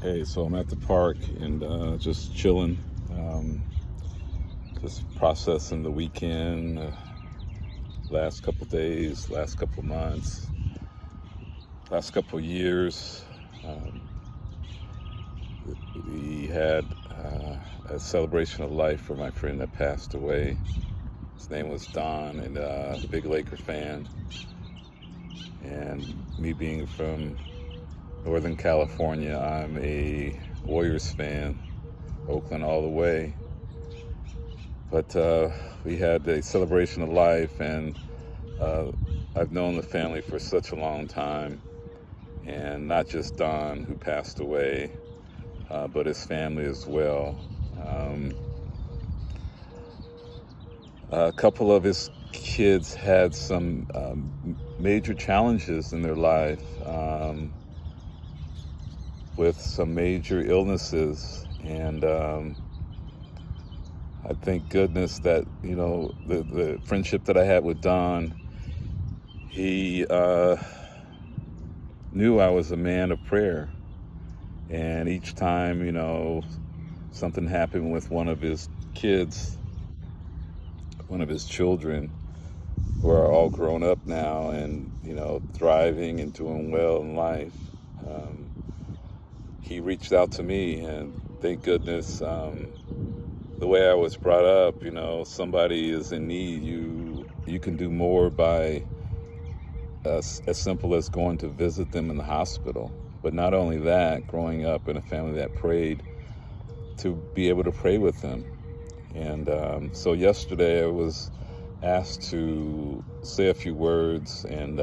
Hey, so I'm at the park and just chilling, just processing the weekend, last couple days, last couple months, last couple years. Um, we had a celebration of life for my friend that passed away. His name was Don, and a big Laker fan. And me being from Northern California, I'm a Warriors fan, Oakland all the way. But we had a celebration of life, and uh, I've known the family for such a long time, and not just Don, who passed away, but his family as well. Um, a couple of his kids had some major challenges in their life, with some major illnesses, and I thank goodness that, the friendship that I had with Don, he knew I was a man of prayer. And each time, something happened with one of his kids, one of his children, who are all grown up now and, thriving and doing well in life, he reached out to me. And thank goodness, the way I was brought up, somebody is in need, you can do more by as simple as going to visit them in the hospital. But not only that, growing up in a family that prayed, to be able to pray with them. And so yesterday I was asked to say a few words, and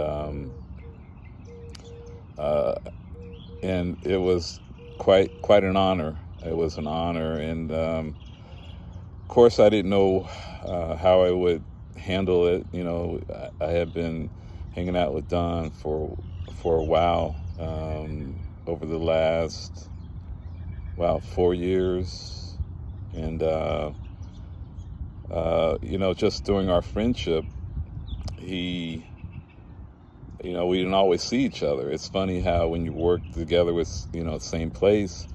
it was quite an honor. It was an honor, and of course I didn't know how I would handle it. I had been hanging out with Don for a while, over the last 4 years, and just during our friendship, we didn't always see each other. It's funny how when you work together with the same place,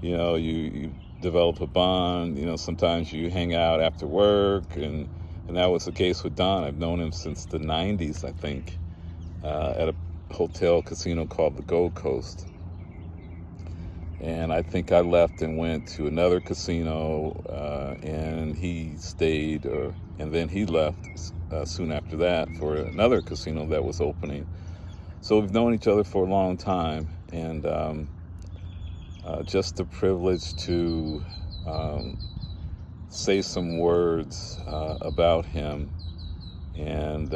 you develop a bond. Sometimes you hang out after work, and that was the case with Don. I've known him since the 90s, I think, at a hotel casino called the Gold Coast. And I think I left and went to another casino, and he stayed, and then he left soon after that for another casino that was opening. So we've known each other for a long time, and just the privilege to say some words about him. And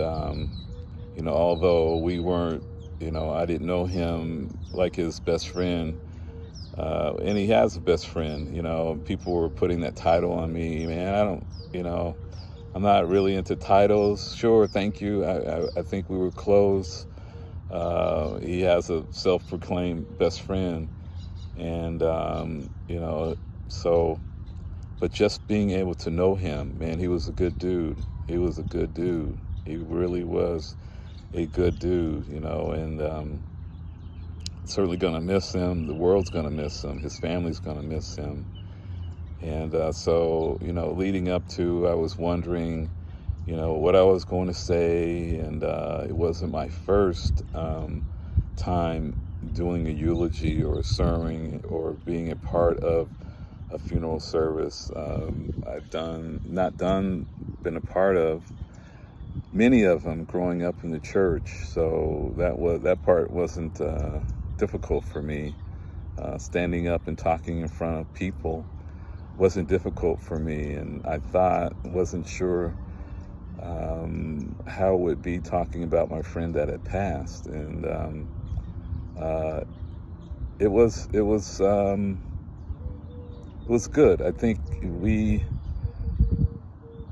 although we weren't, I didn't know him like his best friend. And he has a best friend. People were putting that title on me. Man, I don't, I'm not really into titles. Sure, thank you. I think we were close. He has a self-proclaimed best friend. And, but just being able to know him, man, he was a good dude. He was a good dude. He really was a good dude, and certainly going to miss him. The world's going to miss him. His family's going to miss him. And so, leading up to, I was wondering, what I was going to say. And it wasn't my first time doing a eulogy or a sermon or being a part of a funeral service. I've been a part of many of them growing up in the church. So that part wasn't difficult for me. Standing up and talking in front of people wasn't difficult for me, and wasn't sure how it would be talking about my friend that had passed. And it was good. I think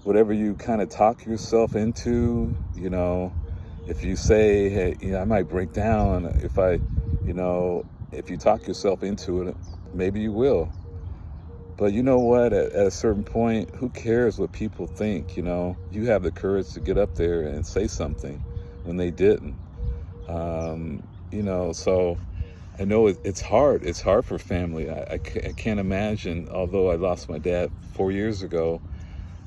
whatever you kind of talk yourself into, if you say, hey, I might break down if you talk yourself into it, maybe you will. But you know what? At a certain point, who cares what people think? You have the courage to get up there and say something when they didn't. So I know it's hard. It's hard for family. I can't imagine, although I lost my dad 4 years ago,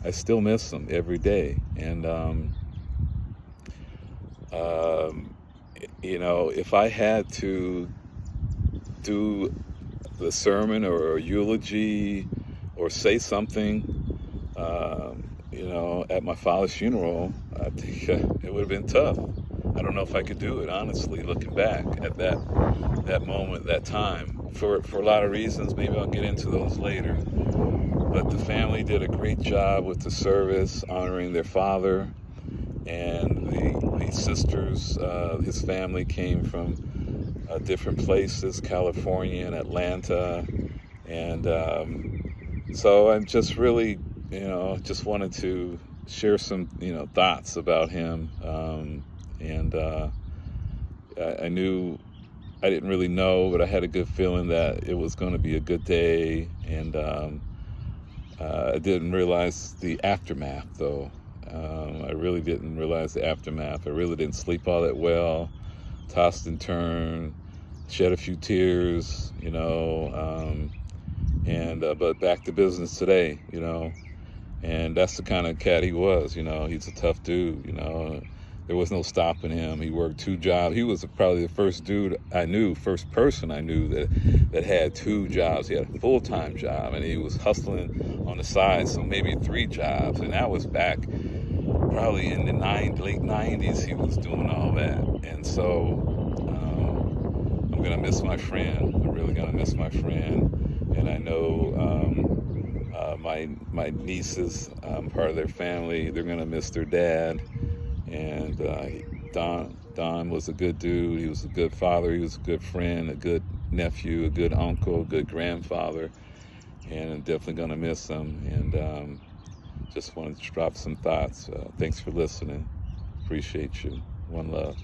I still miss him every day. And, um, if I had to do the sermon or a eulogy or say something, at my father's funeral, I think it would have been tough. I don't know if I could do it, honestly, looking back at that moment, that time, for a lot of reasons. Maybe I'll get into those later. But the family did a great job with the service, honoring their father, and the sisters. His family came from different places, California and Atlanta, and so I'm just really, just wanted to share some, thoughts about him, and I knew. I didn't really know, but I had a good feeling that it was going to be a good day, and I didn't realize the aftermath, though. I really didn't realize the aftermath. I really didn't sleep all that well, tossed and turned, shed a few tears, and but back to business today, and that's the kind of cat he was. He's a tough dude. There was no stopping him. He worked 2 jobs. He was probably the first person I knew that had 2 jobs. He had a full-time job, and he was hustling on the side, so maybe 3 jobs. And that was back probably in the late 90s. He was doing all that, and so I'm gonna miss my friend. I'm really gonna miss my friend, and I know my nieces, part of their family, they're gonna miss their dad. And Don was a good dude. He was a good father. He was a good friend, a good nephew, a good uncle, a good grandfather. And I'm definitely going to miss him. And just wanted to drop some thoughts. Thanks for listening. Appreciate you. One love.